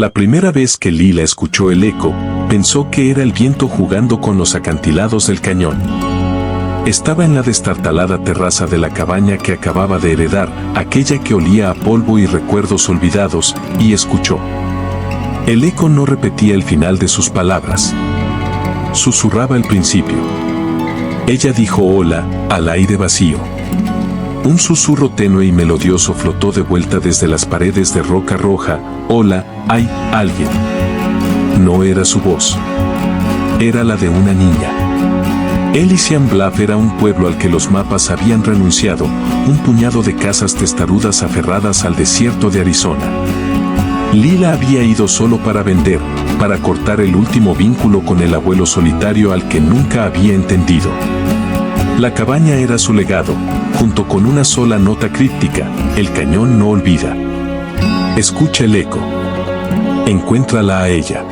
La primera vez que Lila escuchó el eco, pensó que era el viento jugando con los acantilados del cañón. Estaba en la destartalada terraza de la cabaña que acababa de heredar, aquella que olía a polvo y recuerdos olvidados, y escuchó. El eco no repetía el final de sus palabras. Susurraba el principio. Ella dijo hola, al aire vacío. Un susurro tenue y melodioso flotó de vuelta desde las paredes de roca roja. Hola, ¿hay alguien? No era su voz. Era la de una niña. Elysian Bluff era un pueblo al que los mapas habían renunciado, un puñado de casas testarudas aferradas al desierto de Arizona. Lila había ido solo para vender, para cortar el último vínculo con el abuelo solitario al que nunca había entendido. La cabaña era su legado, junto con una sola nota críptica: el cañón no olvida. Escucha el eco. Encuéntrala a ella.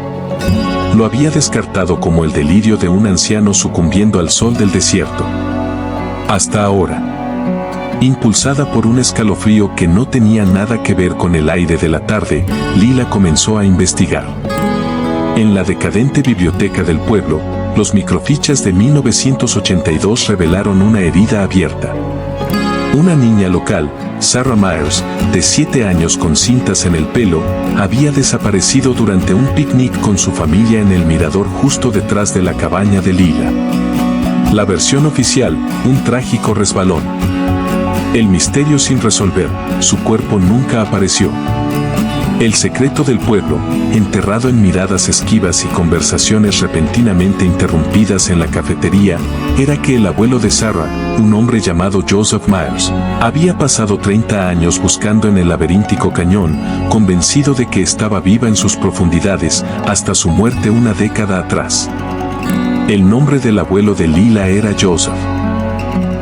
Lo había descartado como el delirio de un anciano sucumbiendo al sol del desierto. Hasta ahora. Impulsada por un escalofrío que no tenía nada que ver con el aire de la tarde, Lila comenzó a investigar. En la decadente biblioteca del pueblo, los microfichas de 1982 revelaron una herida abierta. Una niña local, Sarah Myers, de 7 años con cintas en el pelo, había desaparecido durante un picnic con su familia en el mirador justo detrás de la cabaña de Lila. La versión oficial, un trágico resbalón. El misterio sin resolver, su cuerpo nunca apareció. El secreto del pueblo, enterrado en miradas esquivas y conversaciones repentinamente interrumpidas en la cafetería, era que el abuelo de Sarah, un hombre llamado Joseph Myers, había pasado 30 años buscando en el laberíntico cañón, convencido de que estaba viva en sus profundidades, hasta su muerte una década atrás. El nombre del abuelo de Lila era Joseph.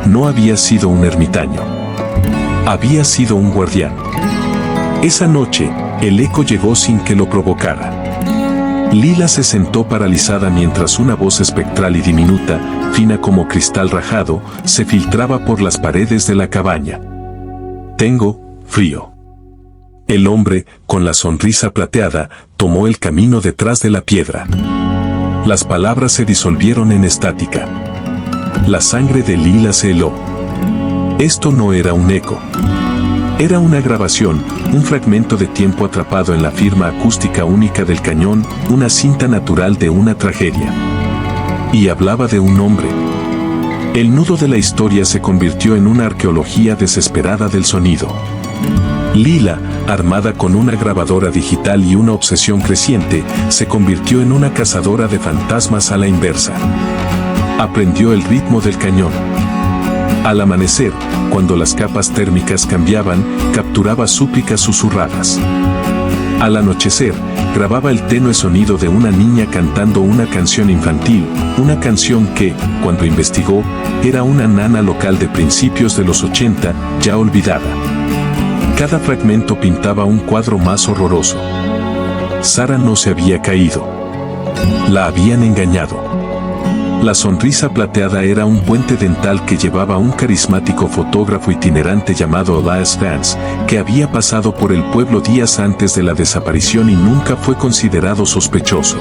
No había sido un ermitaño. Había sido un guardián. Esa noche, el eco llegó sin que lo provocara. Lila se sentó paralizada mientras una voz espectral y diminuta, fina como cristal rajado, se filtraba por las paredes de la cabaña. Tengo frío. El hombre, con la sonrisa plateada, tomó el camino detrás de la piedra. Las palabras se disolvieron en estática. La sangre de Lila se heló. Esto no era un eco. Era una grabación, un fragmento de tiempo atrapado en la firma acústica única del cañón, una cinta natural de una tragedia. Y hablaba de un hombre. El nudo de la historia se convirtió en una arqueología desesperada del sonido. Lila, armada con una grabadora digital y una obsesión creciente, se convirtió en una cazadora de fantasmas a la inversa. Aprendió el ritmo del cañón. Al amanecer, cuando las capas térmicas cambiaban, capturaba súplicas susurradas. Al anochecer, grababa el tenue sonido de una niña cantando una canción infantil, una canción que, cuando investigó, era una nana local de principios de los 80, ya olvidada. Cada fragmento pintaba un cuadro más horroroso. Sarah no se había caído. La habían engañado. La sonrisa plateada era un puente dental que llevaba a un carismático fotógrafo itinerante llamado Elias Vance, que había pasado por el pueblo días antes de la desaparición y nunca fue considerado sospechoso.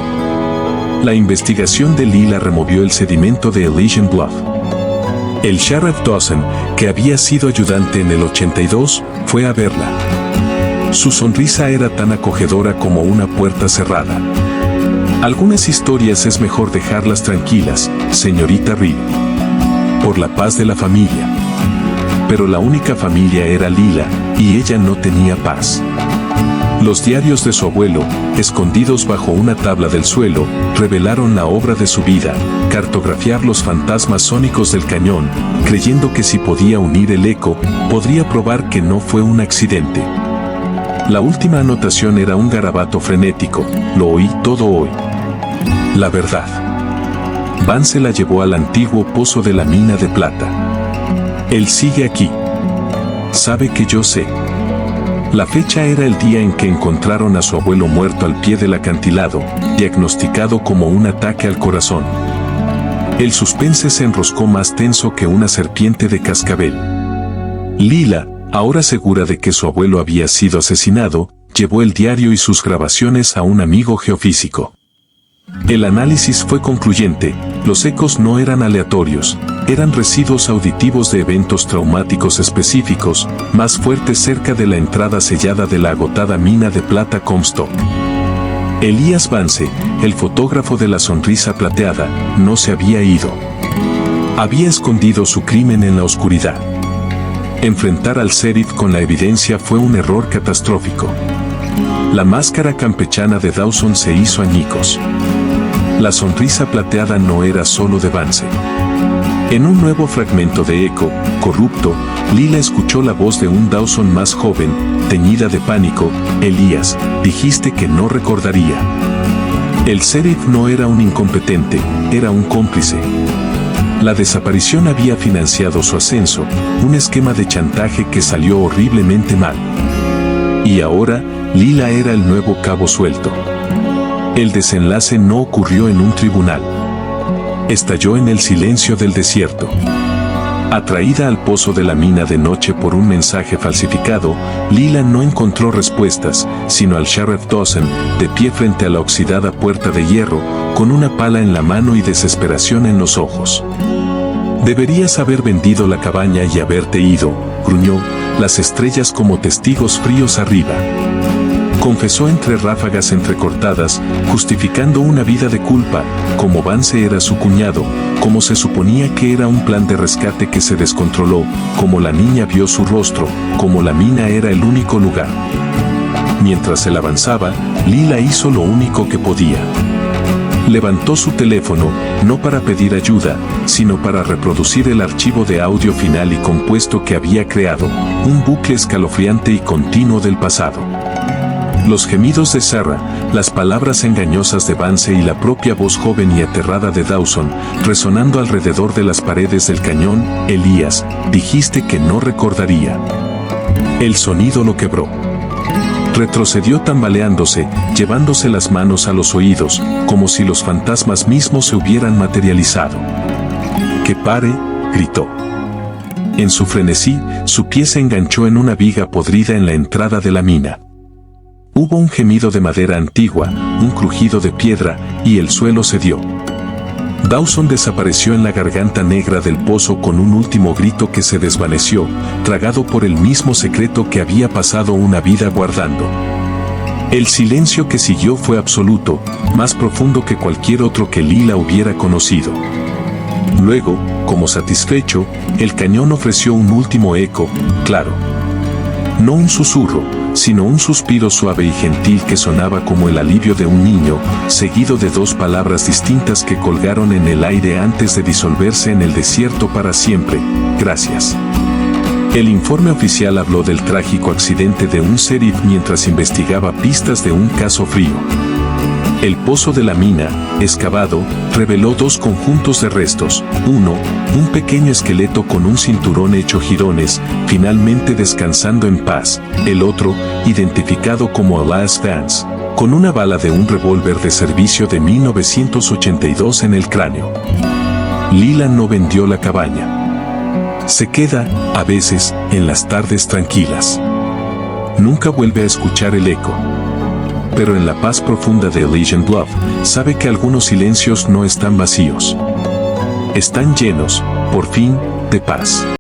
La investigación de Lila removió el sedimento de Elysian Bluff. El sheriff Dawson, que había sido ayudante en el 82, fue a verla. Su sonrisa era tan acogedora como una puerta cerrada. Algunas historias es mejor dejarlas tranquilas, señorita Reed. Por la paz de la familia. Pero la única familia era Lila, y ella no tenía paz. Los diarios de su abuelo, escondidos bajo una tabla del suelo, revelaron la obra de su vida, cartografiar los fantasmas sónicos del cañón, creyendo que si podía unir el eco, podría probar que no fue un accidente. La última anotación era un garabato frenético: lo oí todo hoy. La verdad. Vance la llevó al antiguo pozo de la mina de plata. Él sigue aquí. Sabe que yo sé. La fecha era el día en que encontraron a su abuelo muerto al pie del acantilado, diagnosticado como un ataque al corazón. El suspense se enroscó más tenso que una serpiente de cascabel. Lila, ahora segura de que su abuelo había sido asesinado, llevó el diario y sus grabaciones a un amigo geofísico. El análisis fue concluyente, los ecos no eran aleatorios, eran residuos auditivos de eventos traumáticos específicos, más fuertes cerca de la entrada sellada de la agotada mina de plata Comstock. Elías Vance, el fotógrafo de la sonrisa plateada, no se había ido. Había escondido su crimen en la oscuridad. Enfrentar al sheriff con la evidencia fue un error catastrófico. La máscara campechana de Dawson se hizo añicos. La sonrisa plateada no era solo de Vance. En un nuevo fragmento de eco, corrupto, Lila escuchó la voz de un Dawson más joven, teñida de pánico. Elías, dijiste que no recordaría. El sheriff no era un incompetente, era un cómplice. La desaparición había financiado su ascenso, un esquema de chantaje que salió horriblemente mal. Y ahora, Lila era el nuevo cabo suelto. El desenlace no ocurrió en un tribunal. Estalló en el silencio del desierto. Atraída al pozo de la mina de noche por un mensaje falsificado, Lila no encontró respuestas, sino al sheriff Dawson, de pie frente a la oxidada puerta de hierro, con una pala en la mano y desesperación en los ojos. Deberías haber vendido la cabaña y haberte ido, gruñó, las estrellas como testigos fríos arriba. Confesó entre ráfagas entrecortadas, justificando una vida de culpa, como Vance era su cuñado, como se suponía que era un plan de rescate que se descontroló, como la niña vio su rostro, como la mina era el único lugar. Mientras él avanzaba, Lila hizo lo único que podía. Levantó su teléfono, no para pedir ayuda, sino para reproducir el archivo de audio final y compuesto que había creado, un bucle escalofriante y continuo del pasado. Los gemidos de Sarah, las palabras engañosas de Vance y la propia voz joven y aterrada de Dawson, resonando alrededor de las paredes del cañón. Elías, dijiste que no recordaría. El sonido lo quebró. Retrocedió tambaleándose, llevándose las manos a los oídos, como si los fantasmas mismos se hubieran materializado. «¡Que pare!», gritó. En su frenesí, su pie se enganchó en una viga podrida en la entrada de la mina. Hubo un gemido de madera antigua, un crujido de piedra, y el suelo cedió. Dawson desapareció en la garganta negra del pozo con un último grito que se desvaneció, tragado por el mismo secreto que había pasado una vida guardando. El silencio que siguió fue absoluto, más profundo que cualquier otro que Lila hubiera conocido. Luego, como satisfecho, el cañón ofreció un último eco, claro. No un susurro, sino un suspiro suave y gentil que sonaba como el alivio de un niño, seguido de dos palabras distintas que colgaron en el aire antes de disolverse en el desierto para siempre: gracias. El informe oficial habló del trágico accidente de un sheriff mientras investigaba pistas de un caso frío. El pozo de la mina, excavado, reveló dos conjuntos de restos. Uno, un pequeño esqueleto con un cinturón hecho jirones, finalmente descansando en paz. El otro, identificado como Elias Vance, con una bala de un revólver de servicio de 1982 en el cráneo. Lila no vendió la cabaña. Se queda, a veces, en las tardes tranquilas. Nunca vuelve a escuchar el eco. Pero en la paz profunda de Elysian Bluff, sabe que algunos silencios no están vacíos. Están llenos, por fin, de paz.